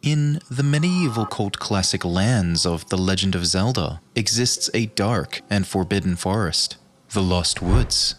In the medieval cult classic lands of The Legend of Zelda exists a dark and forbidden forest, the Lost Woods,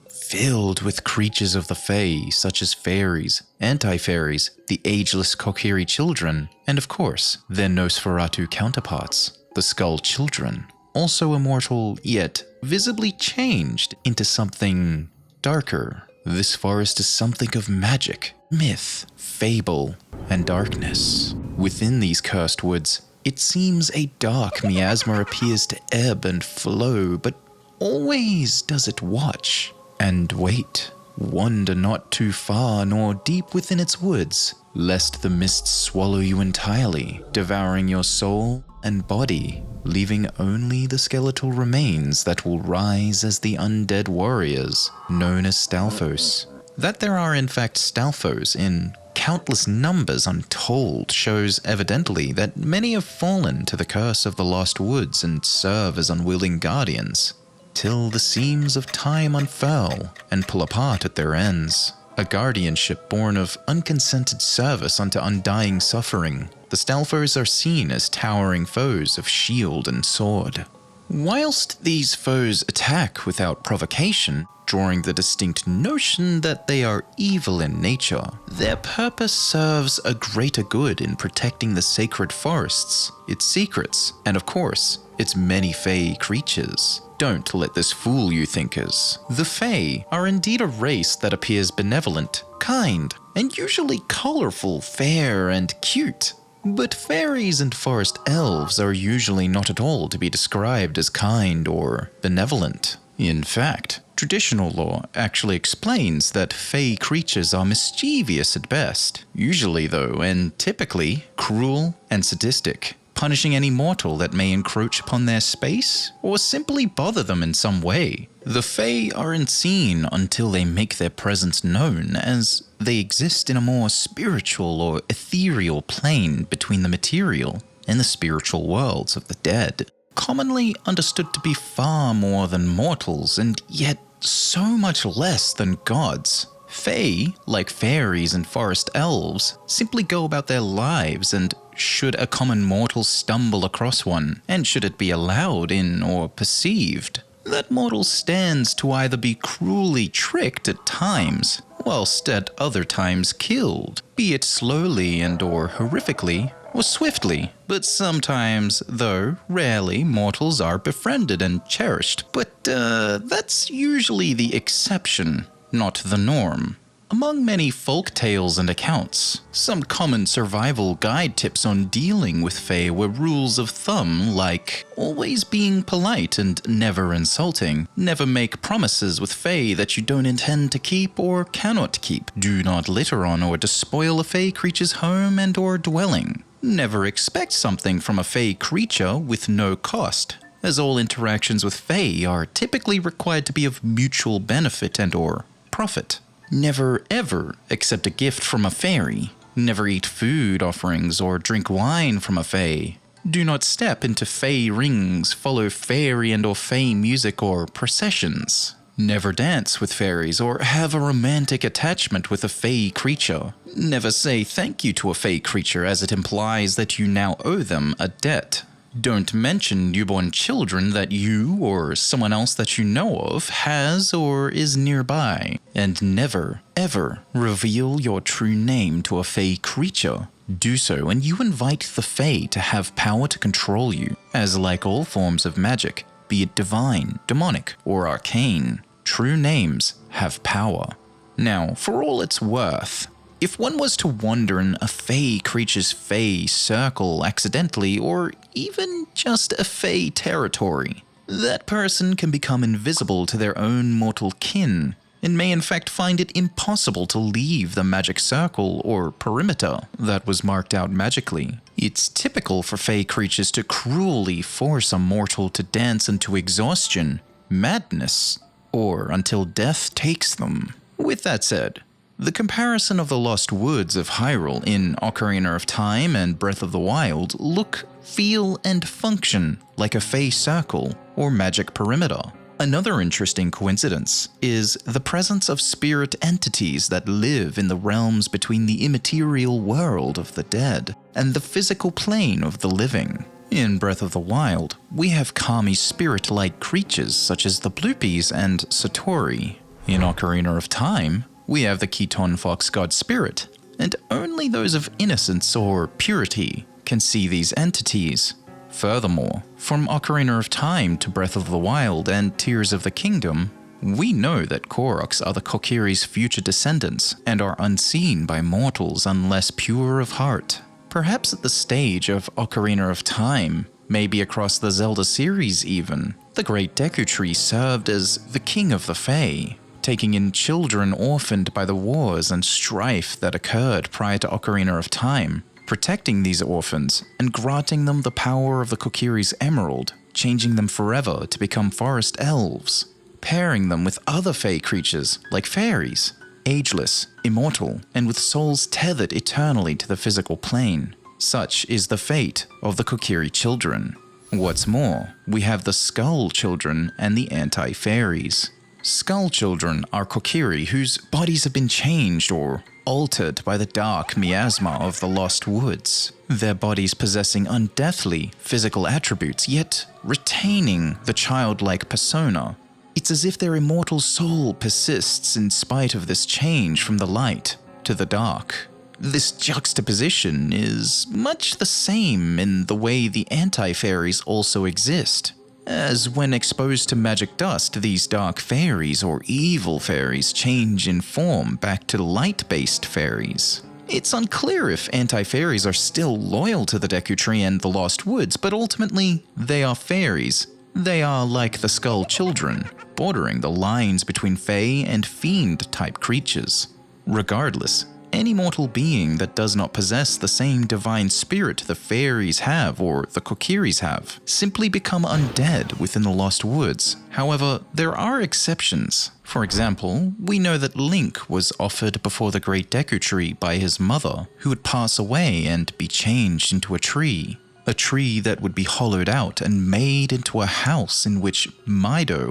filled with creatures of the Fae such as fairies, anti-fairies, the ageless Kokiri children, and of course, their Nosferatu counterparts, the Skull Children, also immortal yet visibly changed into something darker. This forest is something of magic, myth, fable, and darkness. Within these cursed woods, it seems a dark miasma appears to ebb and flow, but always does it watch and wait. Wander not too far nor deep within its woods, lest the mists swallow you entirely, devouring your soul and body, leaving only the skeletal remains that will rise as the undead warriors, known as Stalfos. That there are in fact Stalfos in countless numbers untold shows evidently that many have fallen to the curse of the Lost Woods and serve as unwilling guardians, till the seams of time unfurl and pull apart at their ends. A guardianship born of unconsented service unto undying suffering, the Stalfos are seen as towering foes of shield and sword. Whilst these foes attack without provocation, drawing the distinct notion that they are evil in nature, their purpose serves a greater good in protecting the sacred forests, its secrets, and of course, its many Fae creatures. Don't let this fool you thinkers. The Fae are indeed a race that appears benevolent, kind, and usually colorful, fair, and cute. But fairies and forest elves are usually not at all to be described as kind or benevolent. In fact, traditional lore actually explains that Fae creatures are mischievous at best, usually though, and typically, cruel and sadistic, punishing any mortal that may encroach upon their space or simply bother them in some way. The Fae aren't seen until they make their presence known, as they exist in a more spiritual or ethereal plane between the material and the spiritual worlds of the dead, commonly understood to be far more than mortals and yet so much less than gods. Fae, like fairies and forest elves, simply go about their lives, and should a common mortal stumble across one, and should it be allowed in or perceived, that mortal stands to either be cruelly tricked at times, whilst at other times killed, be it slowly and or horrifically, or swiftly. But sometimes, though rarely, mortals are befriended and cherished, but that's usually the exception, not the norm. Among many folk tales and accounts, some common survival guide tips on dealing with Fae were rules of thumb like always being polite and never insulting, never make promises with Fae that you don't intend to keep or cannot keep, do not litter on or despoil a Fae creature's home and or dwelling, never expect something from a Fae creature with no cost, as all interactions with Fae are typically required to be of mutual benefit and or profit. Never ever accept a gift from a fairy. Never eat food offerings or drink wine from a Fae. Do not step into Fae rings, follow fairy and or Fae music or processions. Never dance with fairies or have a romantic attachment with a Fae creature. Never say thank you to a Fae creature, as it implies that you now owe them a debt. Don't mention newborn children that you or someone else that you know of has or is nearby. And never, ever reveal your true name to a Fae creature. Do so and you invite the Fae to have power to control you, as like all forms of magic, be it divine, demonic, or arcane, true names have power. Now, for all it's worth, if one was to wander in a Fae creature's Fae circle accidentally, or even just a Fae territory, that person can become invisible to their own mortal kin, and may in fact find it impossible to leave the magic circle or perimeter that was marked out magically. It's typical for Fae creatures to cruelly force a mortal to dance into exhaustion, madness, or until death takes them. With that said, the comparison of the Lost Woods of Hyrule in Ocarina of Time and Breath of the Wild look, feel, and function like a Fae circle or magic perimeter. Another interesting coincidence is the presence of spirit entities that live in the realms between the immaterial world of the dead and the physical plane of the living. In Breath of the Wild, we have kami spirit-like creatures such as the Bloopies and Satori. In Ocarina of Time, we have the Keton Fox God Spirit, and only those of innocence or purity can see these entities. Furthermore, from Ocarina of Time to Breath of the Wild and Tears of the Kingdom, we know that Koroks are the Kokiri's future descendants and are unseen by mortals unless pure of heart. Perhaps at the stage of Ocarina of Time, maybe across the Zelda series even, the Great Deku Tree served as the king of the Fae, taking in children orphaned by the wars and strife that occurred prior to Ocarina of Time, protecting these orphans and granting them the power of the Kokiri's Emerald, changing them forever to become forest elves, pairing them with other Fae creatures like fairies, ageless, immortal, and with souls tethered eternally to the physical plane. Such is the fate of the Kokiri children. What's more, we have the Skull Children and the Anti-Fairies. Skull Children are Kokiri whose bodies have been changed or altered by the dark miasma of the Lost Woods, their bodies possessing undeathly physical attributes, yet retaining the childlike persona. It's as if their immortal soul persists in spite of this change from the light to the dark. This juxtaposition is much the same in the way the anti-fairies also exist, as when exposed to magic dust, these dark fairies or evil fairies change in form back to light-based fairies. It's unclear if anti-fairies are still loyal to the Deku Tree and the Lost Woods, but ultimately, they are fairies. They are like the Skull Children, bordering the lines between Fae and Fiend-type creatures. Regardless, any mortal being that does not possess the same divine spirit the fairies have or the Kokiris have simply become undead within the Lost Woods. However, there are exceptions. For example, we know that Link was offered before the Great Deku Tree by his mother, who would pass away and be changed into a tree that would be hollowed out and made into a house in which Mido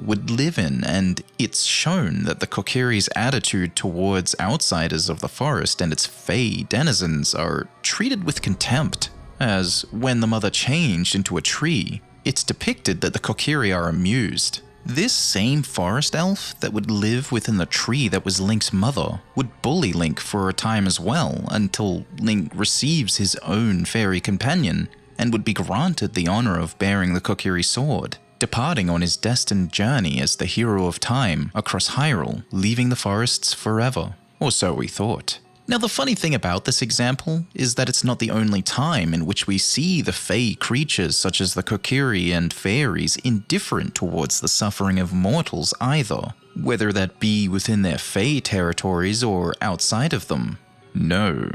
would live in, and it's shown that the Kokiri's attitude towards outsiders of the forest and its Fae denizens are treated with contempt, as when the mother changed into a tree, it's depicted that the Kokiri are amused. This same forest elf that would live within the tree that was Link's mother would bully Link for a time as well, until Link receives his own fairy companion and would be granted the honor of bearing the Kokiri sword, departing on his destined journey as the hero of time across Hyrule, leaving the forests forever. Or so we thought. Now the funny thing about this example is that it's not the only time in which we see the Fae creatures such as the Kokiri and fairies indifferent towards the suffering of mortals either, whether that be within their Fae territories or outside of them. No.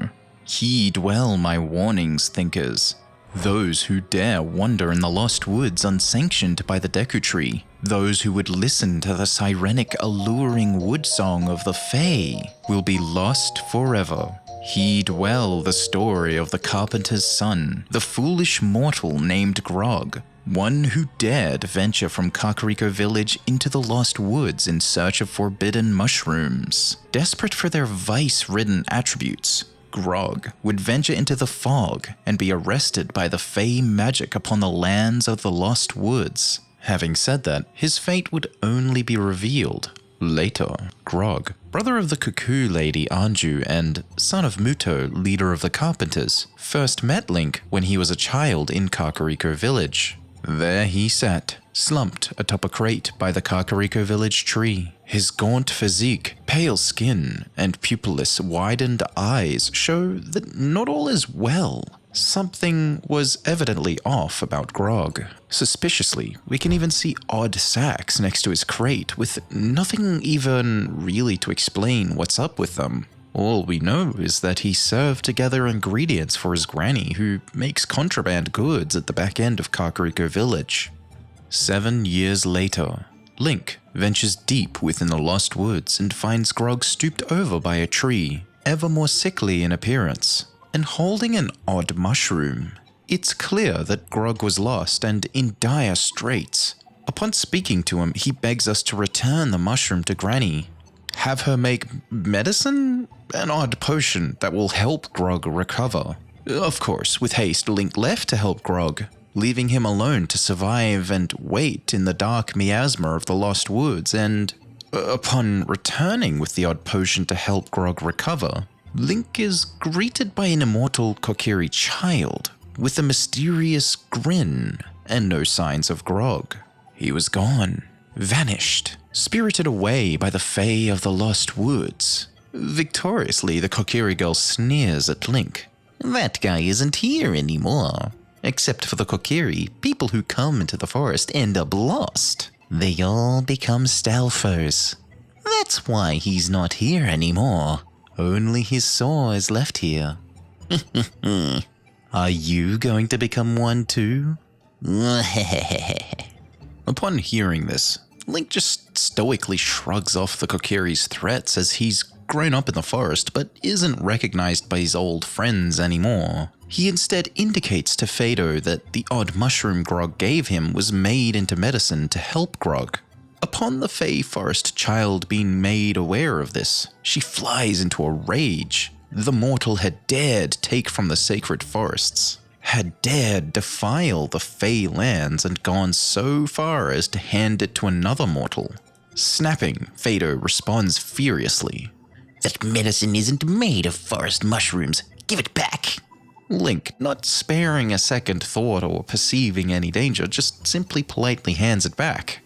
Heed well my warnings, thinkers. Those who dare wander in the Lost Woods unsanctioned by the Deku Tree, those who would listen to the sirenic alluring wood song of the Fae, will be lost forever. Heed well the story of the carpenter's son, the foolish mortal named Grog, one who dared venture from Kakariko village into the Lost Woods in search of forbidden mushrooms. Desperate for their vice-ridden attributes, Grog would venture into the fog and be arrested by the Fae Magic upon the lands of the Lost Woods. Having said that, his fate would only be revealed later. Grog, brother of the Cuckoo Lady Anju and son of Muto, leader of the Carpenters, first met Link when he was a child in Kakariko village. There he sat, slumped atop a crate by the Kakariko village tree. His gaunt physique, pale skin, and pupilless, widened eyes show that not all is well. Something was evidently off about Grog. Suspiciously, we can even see odd sacks next to his crate, with nothing even really to explain what's up with them. All we know is that he served to gather ingredients for his granny, who makes contraband goods at the back end of Kakariko village. 7 years later, Link ventures deep within the Lost Woods and finds Grog stooped over by a tree, ever more sickly in appearance, and holding an odd mushroom. It's clear that Grog was lost and in dire straits, Upon speaking to him, he begs us to return the mushroom to Granny. Have her make medicine? An odd potion that will help Grog recover. Of course, with haste, Link left to help Grog, leaving him alone to survive and wait in the dark miasma of the Lost Woods, and upon returning with the odd potion to help Grog recover, Link is greeted by an immortal Kokiri child with a mysterious grin and no signs of Grog. He was gone, vanished, spirited away by the Fae of the Lost Woods. Victoriously, the Kokiri girl sneers at Link. That guy isn't here anymore. Except for the Kokiri, people who come into the forest end up lost. They all become Stalfos. That's why he's not here anymore. Only his saw is left here. Are you going to become one too? Upon hearing this, Link just stoically shrugs off the Kokiri's threats as he's grown up in the forest but isn't recognized by his old friends anymore. He instead indicates to Fado that the odd mushroom Grog gave him was made into medicine to help Grog. Upon the Fae Forest child being made aware of this, she flies into a rage. The mortal had dared take from the sacred forests, had dared defile the Fae lands and gone so far as to hand it to another mortal. Snapping, Fado responds furiously. That medicine isn't made of forest mushrooms. Give it back. Link, not sparing a second thought or perceiving any danger, just simply politely hands it back.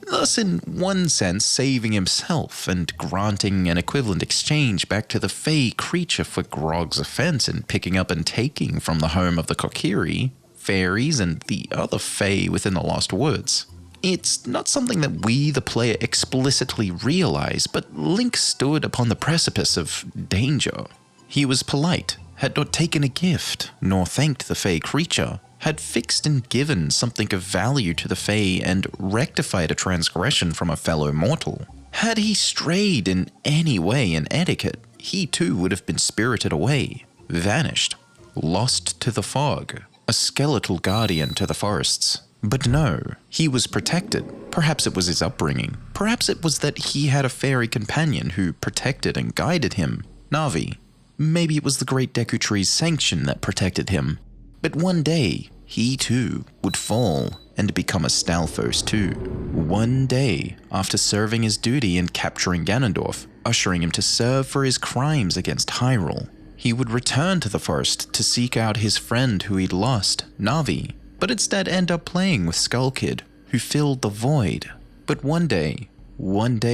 Thus, in one sense, saving himself and granting an equivalent exchange back to the Fae creature for Grog's offense in picking up and taking from the home of the Kokiri, fairies, and the other Fae within the Lost Woods. It's not something that we, the player, explicitly realize, but Link stood upon the precipice of danger. He was polite, had not taken a gift, nor thanked the Fae creature, had fixed and given something of value to the Fae and rectified a transgression from a fellow mortal. Had he strayed in any way in etiquette, he too would have been spirited away, vanished, lost to the fog, a skeletal guardian to the forests. But no, he was protected. Perhaps it was his upbringing. Perhaps it was that he had a fairy companion who protected and guided him, Navi. Maybe it was the great Deku Tree's sanction that protected him. But one day, he too would fall and become a Stalfos too. One day, after serving his duty and capturing Ganondorf, ushering him to serve for his crimes against Hyrule, he would return to the forest to seek out his friend who he'd lost, Navi, but instead end up playing with Skull Kid, who filled the void. But one day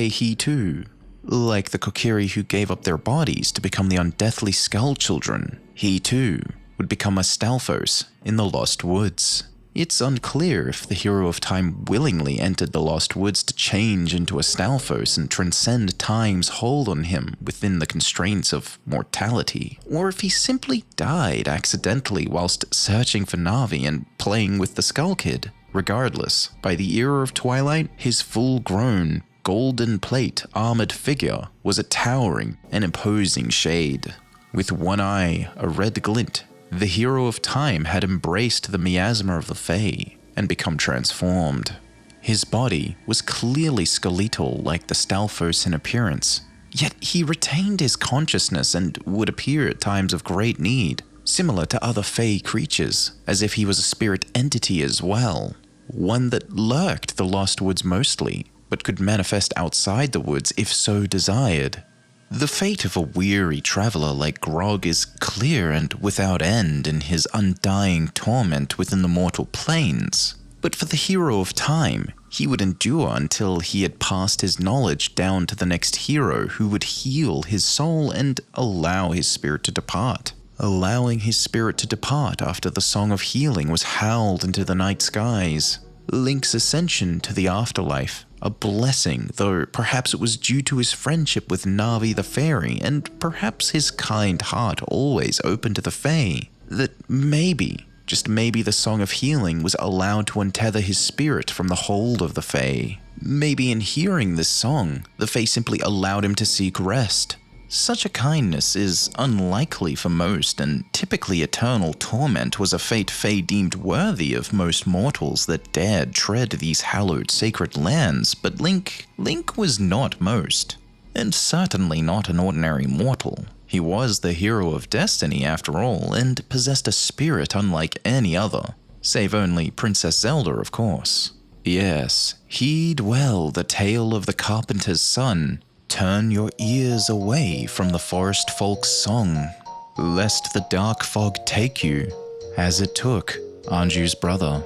he too, like the Kokiri who gave up their bodies to become the undeathly Skull Children, he too would become a Stalfos in the Lost Woods. It's unclear if the Hero of Time willingly entered the Lost Woods to change into a Stalfos and transcend time's hold on him within the constraints of mortality, or if he simply died accidentally whilst searching for Navi and playing with the Skull Kid. Regardless, by the era of Twilight, his full-grown, golden plate armored figure was a towering and imposing shade. With one eye, a red glint, the Hero of Time had embraced the miasma of the Fae and become transformed. His body was clearly skeletal like the Stalfos in appearance, yet he retained his consciousness and would appear at times of great need, similar to other Fae creatures, as if he was a spirit entity as well, one that lurked the Lost Woods mostly, but could manifest outside the woods if so desired. The fate of a weary traveler like Grog is clear and without end in his undying torment within the mortal planes. But for the Hero of Time, he would endure until he had passed his knowledge down to the next hero who would heal his soul and allow his spirit to depart. Allowing his spirit to depart after the Song of Healing was howled into the night skies. Link's ascension to the afterlife, a blessing, though perhaps it was due to his friendship with Navi the Fairy, and perhaps his kind heart always open to the Fae, that maybe, just maybe the Song of Healing was allowed to untether his spirit from the hold of the Fae. Maybe in hearing this song, the Fae simply allowed him to seek rest. Such a kindness is unlikely for most, and typically eternal torment was a fate Fae deemed worthy of most mortals that dared tread these hallowed sacred lands, but Link was not most. And certainly not an ordinary mortal. He was the hero of destiny after all, and possessed a spirit unlike any other, save only Princess Zelda, of course. Yes, heed well the tale of the carpenter's son. Turn your ears away from the forest folk's song, lest the dark fog take you, as it took Anju's brother.